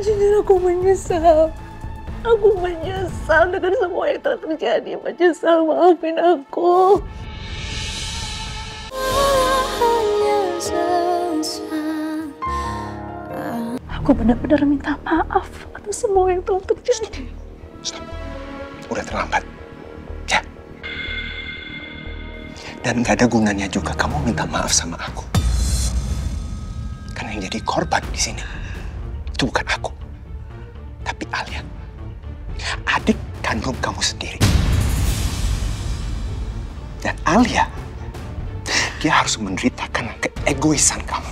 Jujur aku menyesal. Aku menyesal dengan semua yang telah terjadi. Menyesal, maafin aku. Aku benar-benar minta maaf atas semua yang telah terjadi. Stop. Udah terlambat. Ya. Dan gak ada gunanya juga kamu minta maaf sama aku. Karena yang jadi korban di sini itu bukan aku, tapi Alia, adik kandung kamu sendiri. Dan Alia, dia harus menderita karena keegoisan kamu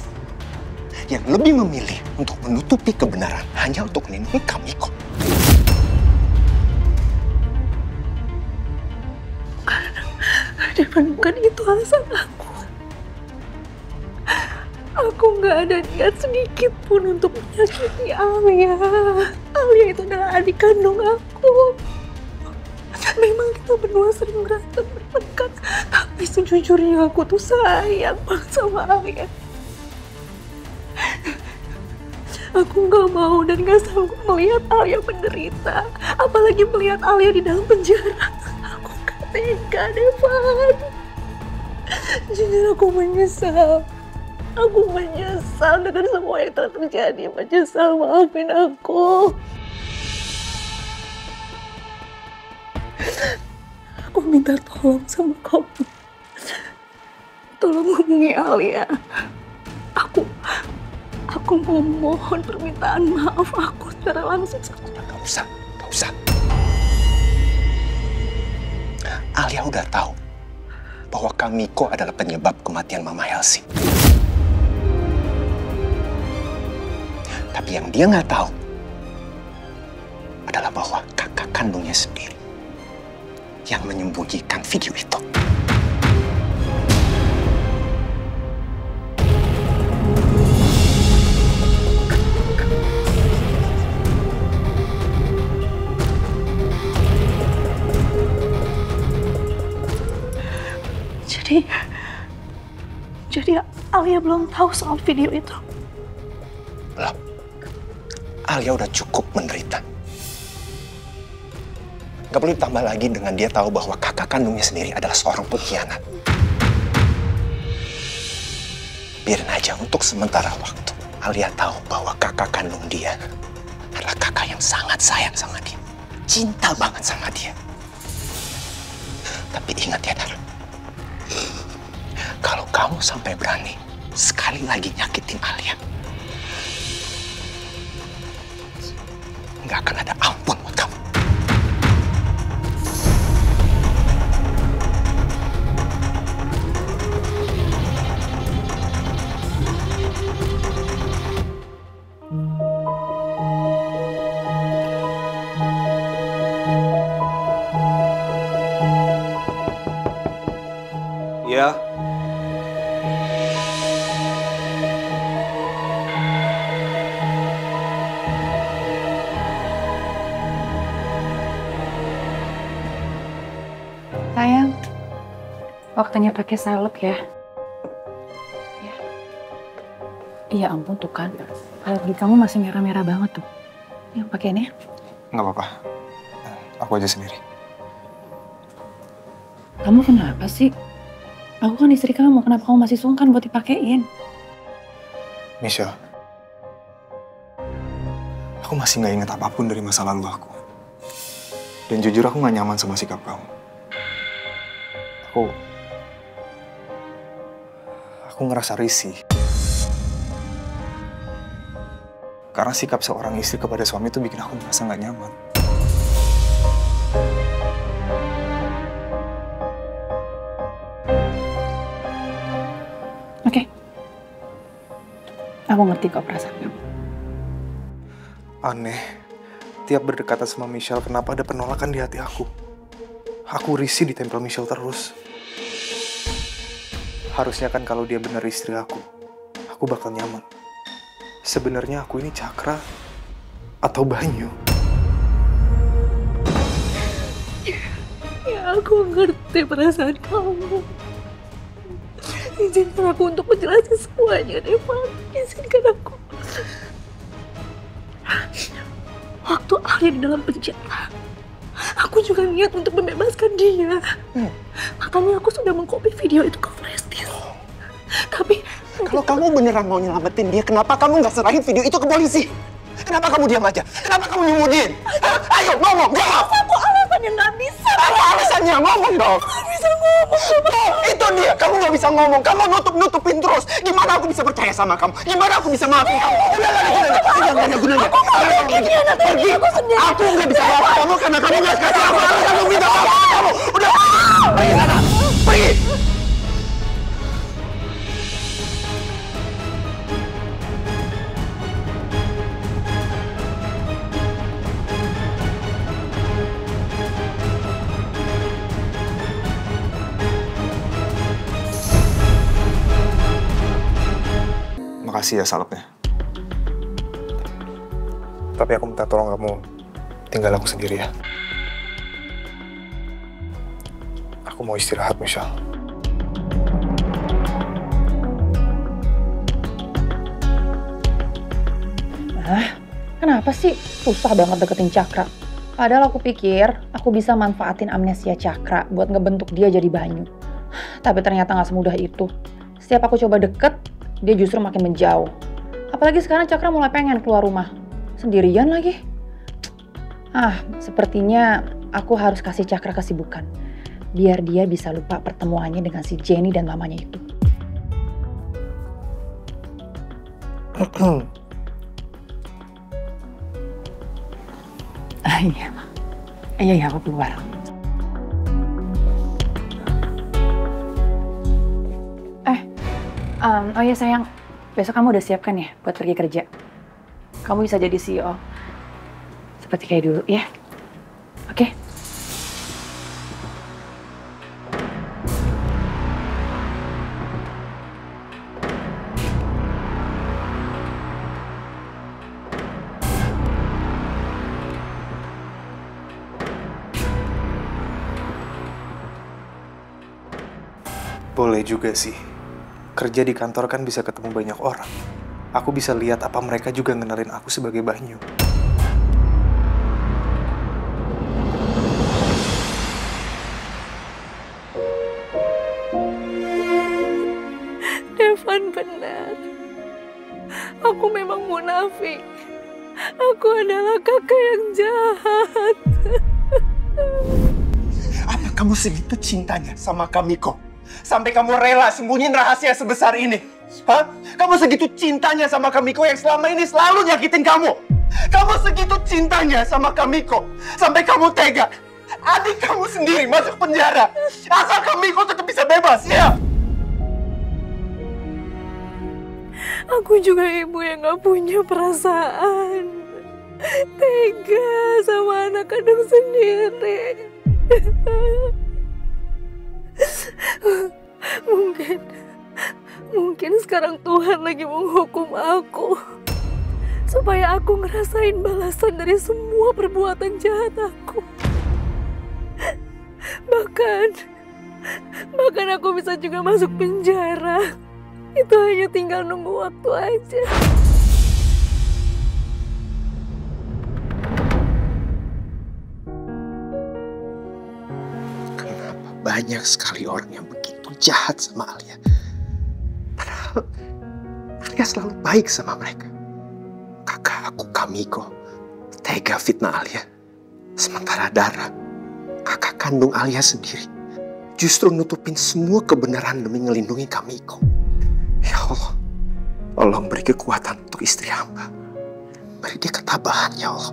yang lebih memilih untuk menutupi kebenaran hanya untuk melindungi Kamiko. Bukan itu alasan aku. Aku nggak ada niat sedikit pun untuk menyakiti Alia. Alia itu adalah adik kandung aku. Memang kita berdua sering berantem bertengkar, tapi sejujurnya aku tuh sayang banget sama Alia. Aku nggak mau dan nggak sanggup melihat Alia menderita, apalagi melihat Alia di dalam penjara. Aku nggak tega, Devan. Jujur aku menyesal. Aku menyesal dengan semua yang telah terjadi. Menyesal, maafin aku. Aku minta tolong sama kamu. Tolong hubungi Alia. Aku mau mohon permintaan maaf aku secara langsung. Gak usah. Alia udah tahu bahwa Kamiko adalah penyebab kematian Mama Elsie. Tapi yang dia nggak tahu adalah bahwa kakak kandungnya sendiri yang menyembunyikan video itu. Jadi Alia belum tahu soal video itu? Belum. Alia udah cukup menderita. Gak perlu ditambah lagi dengan dia tahu bahwa kakak kandungnya sendiri adalah seorang pengkhianat. Biarin aja untuk sementara waktu. Alia tahu bahwa kakak kandung dia adalah kakak yang sangat sayang sama dia. Cinta banget sama dia. Tapi ingat ya, Dar. Kalau kamu sampai berani sekali lagi nyakitin Alia, nggak akan ada ampun buat kamu. Ya. Sayang, waktunya pakai salep ya. Ya. Iya ampun tuh kan, alergi kamu masih merah-merah banget tuh. Yang pakai ini? Nggak apa-apa, aku aja sendiri. Kamu kenapa sih? Aku kan istri kamu, kenapa kamu masih sungkan buat dipakein? Michelle, aku masih nggak ingat apapun dari masa lalu aku. Dan jujur aku nggak nyaman sama sikap kamu. Aku ngerasa risih. Karena sikap seorang istri kepada suami itu bikin aku merasa nggak nyaman. Oke. Aku ngerti kok perasaan kamu. Aneh, tiap berdekatan sama Michelle kenapa ada penolakan di hati aku. Aku risih ditempel Michelle terus. Harusnya kan kalau dia benar istri aku bakal nyaman. Sebenarnya aku ini Cakra atau Banyu? Ya, aku ngerti perasaan kamu. Izinkan aku untuk menjelaskan semuanya, Devan. Izinkan aku. Alia di dalam penjara, aku juga niat untuk membebaskan dia. Makanya aku sudah mengcopy video itu ke flash disk. Tapi Kalau kamu beneran mau nyelamatin dia, kenapa kamu nggak serahin video itu ke polisi? Kenapa kamu diam aja? Kenapa kamu nyembunyiin? Hah? Ayo ngomong, jawab! aku alasannya nggak bisa. Apa alasannya? Ngomong dong! Nggak bisa ngomong sama Itu dia, kamu nggak bisa ngomong, kamu nutup-nutupin terus. Gimana aku bisa percaya sama kamu? Gimana aku bisa maafin kamu? Udah, gunanya. Aku nggak mungkin hianatin aku sendiri. Aku nggak bisa maafin kamu karena kamu nggak kasih aku alasan kamu minta maaf sama kamu. Udah, pergi sana, pergi. Makasih ya salepnya. Tapi aku minta tolong kamu tinggal aku sendiri ya. Aku mau istirahat, Michelle. Kenapa sih susah banget deketin Cakra? Padahal aku pikir aku bisa manfaatin amnesia Cakra buat ngebentuk dia jadi Banyu. Tapi ternyata nggak semudah itu. Setiap aku coba deket, dia justru makin menjauh. Apalagi sekarang Cakra mulai pengen keluar rumah. Sendirian lagi. Sepertinya aku harus kasih Cakra kesibukan. Biar dia bisa lupa pertemuannya dengan si Jenny dan mamanya itu. Iya, aku keluar. Oh iya sayang, besok kamu udah siapkan ya buat pergi kerja. Kamu bisa jadi CEO. Seperti kayak dulu ya. Oke? Boleh juga sih. Kerja di kantor kan bisa ketemu banyak orang. Aku bisa lihat apa mereka juga ngenalin aku sebagai Banyu. Devan benar. Aku memang munafik. Aku adalah kakak yang jahat. Apa kamu segitu cintanya sama Kamiko? Sampai kamu rela sembunyiin rahasia sebesar ini? Hah? Kamu segitu cintanya sama Kamiko yang selama ini selalu nyakitin kamu? Kamu segitu cintanya sama Kamiko sampai kamu tega adik kamu sendiri masuk penjara asal Kamiko tetap bisa bebas, ya? Aku juga ibu yang gak punya perasaan. Tega sama anak kandung sendiri. Mungkin sekarang Tuhan lagi menghukum aku supaya aku ngerasain balasan dari semua perbuatan jahat aku. Bahkan aku bisa juga masuk penjara. Itu hanya tinggal nunggu waktu aja. Banyak sekali orang yang begitu jahat sama Alia. Padahal Alia selalu baik sama mereka. Kakak aku Kamiko tega fitnah Alia. Sementara Dara, kakak kandung Alia sendiri, justru nutupin semua kebenaran demi ngelindungi Kamiko. Ya Allah, tolong beri kekuatan untuk istri hamba. Beri dia ketabahan, ya Allah.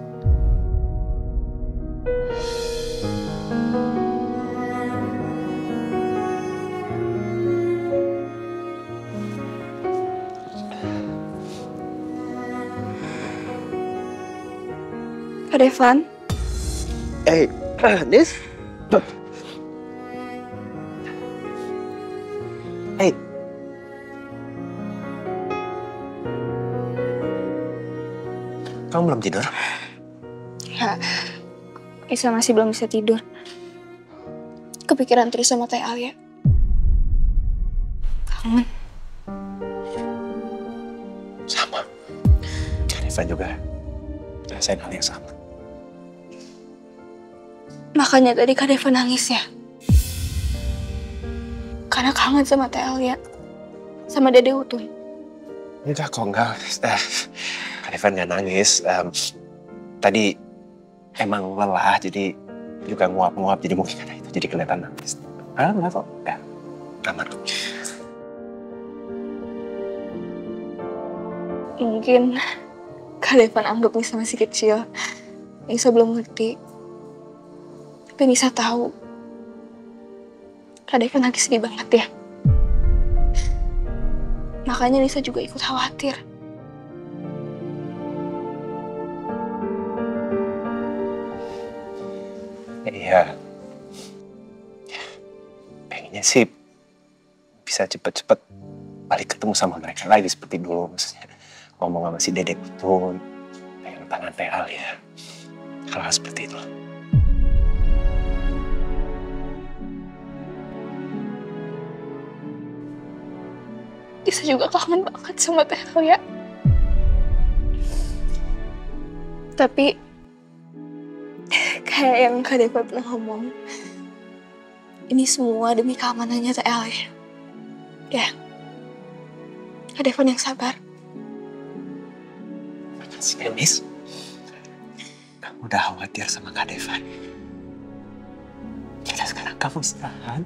Kak Devan? Nis? Kamu belum tidur? Ya, Isa masih belum bisa tidur. Kepikiran terus sama Teh Alia. Kangen. Sama. Devan juga rasain hal yang sama. Makanya tadi Kak Deva nangis ya? Karena kangen sama Teh Alia, sama Dede Utun. Enggak kok, enggak. Kak Devan nggak nangis. Tadi emang lelah, jadi juga nguap-nguap, jadi mungkin karena itu jadi kelihatan nangis. Enggak kok, enggak. Aman. Mungkin Kak Devan anggap Nisa masih kecil. Nisa belum ngerti. Tapi Nisa tahu. Kak Devan lagi sedih banget ya. Makanya Nisa juga ikut khawatir. Iya. Pengennya sih bisa cepet-cepet balik ketemu sama mereka lagi seperti dulu. Maksudnya ngomong sama si Dedek Utun, pegang tangan Teh Alia. Hal-hal seperti itu. Nisa juga kangen banget sama Teh Alia. Tapi kayak yang Kak Deva pernah ngomong, ini semua demi keamanannya Teh Alia. Ya, Kak Devan yang sabar. Si Emis, kamu udah khawatir sama Kak Devan. Jadi sekarang kamu istirahat.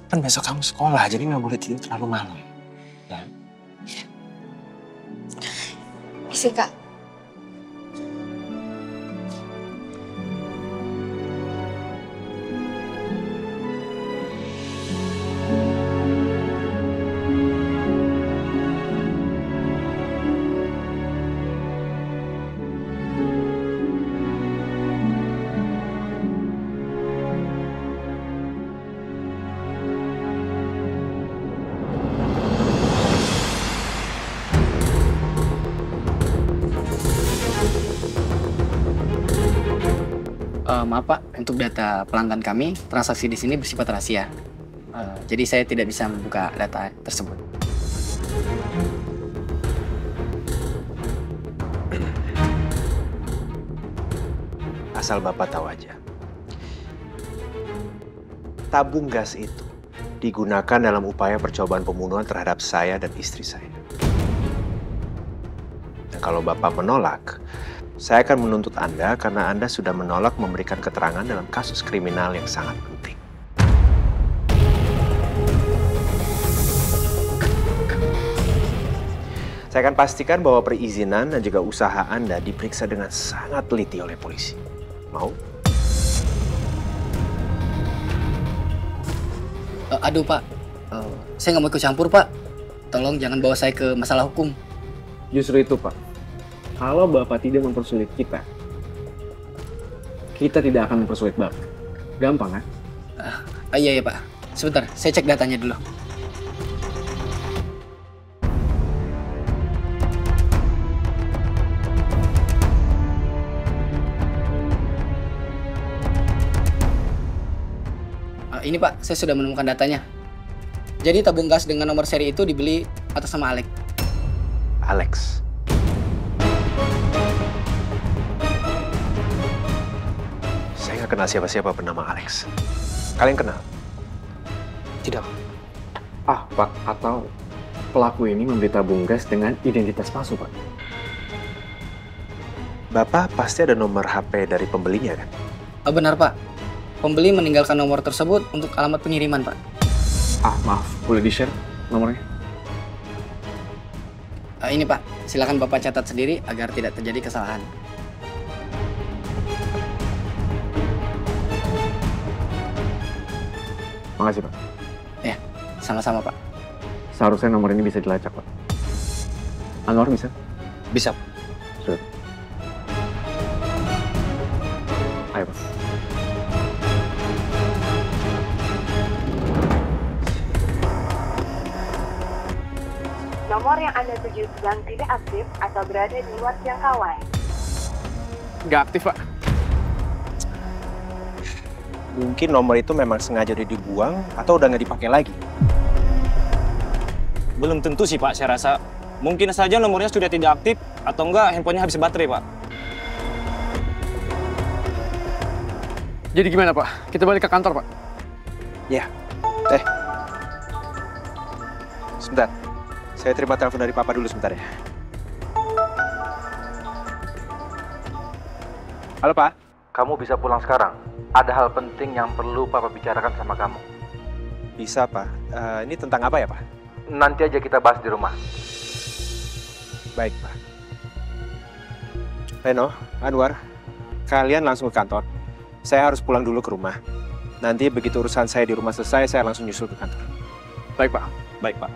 Kan besok kamu sekolah, jadi nggak boleh tidur terlalu malam. Ya. Isi Kak. Maaf Pak, untuk data pelanggan kami, transaksi di sini bersifat rahasia. Jadi saya tidak bisa membuka data tersebut. Asal Bapak tahu aja. Tabung gas itu digunakan dalam upaya percobaan pembunuhan terhadap saya dan istri saya. Dan kalau Bapak menolak, saya akan menuntut Anda karena Anda sudah menolak memberikan keterangan dalam kasus kriminal yang sangat penting. Saya akan pastikan bahwa perizinan dan juga usaha Anda diperiksa dengan sangat teliti oleh polisi. Mau? Aduh Pak, saya nggak mau ikut campur Pak. Tolong jangan bawa saya ke masalah hukum. Justru itu Pak. Kalau Bapak tidak mempersulit kita tidak akan mempersulit Bapak. Gampang kan? Iya ya Pak. Sebentar, saya cek datanya dulu. Ini Pak, saya sudah menemukan datanya. Jadi tabung gas dengan nomor seri itu dibeli atas nama Alex. Alex. Saya nggak kenal siapa-siapa bernama Alex. Kalian kenal? Tidak. Pak, atau pelaku ini membeli tabung gas dengan identitas palsu, Pak. Bapak pasti ada nomor HP dari pembelinya, kan? Benar Pak. Pembeli meninggalkan nomor tersebut untuk alamat pengiriman Pak. Maaf, boleh di-share nomornya? Ini Pak, silakan Bapak catat sendiri agar tidak terjadi kesalahan. Makasih, Pak. Ya, sama-sama Pak. Seharusnya nomor ini bisa dilacak, Pak. Anwar bisa? Bisa. Sudah. Ayo, Pak. Nomor yang Anda tuju sedang tidak aktif atau berada di luar jangkauan. Nggak aktif, Pak. Mungkin nomor itu memang sengaja udah dibuang atau udah nggak dipakai lagi. Belum tentu sih Pak, saya rasa. Mungkin saja nomornya sudah tidak aktif atau enggak handphonenya habis baterai Pak. Jadi gimana, Pak? Kita balik ke kantor, Pak? Ya. Sebentar. Saya terima telepon dari Papa dulu sebentar ya. Halo, Pak. Kamu bisa pulang sekarang. Ada hal penting yang perlu Papa bicarakan sama kamu. Bisa, Pak. Ini tentang apa ya, Pak? Nanti aja kita bahas di rumah. Baik, Pak. Reno, Anwar, kalian langsung ke kantor. Saya harus pulang dulu ke rumah. Nanti begitu urusan saya di rumah selesai, saya langsung nyusul ke kantor. Baik, Pak. Baik, Pak.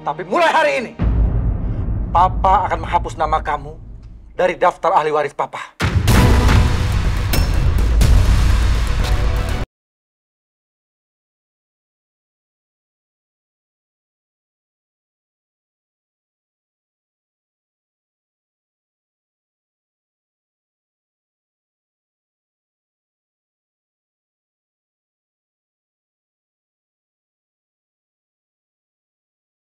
Tapi mulai hari ini, Papa akan menghapus nama kamu dari daftar ahli waris Papa.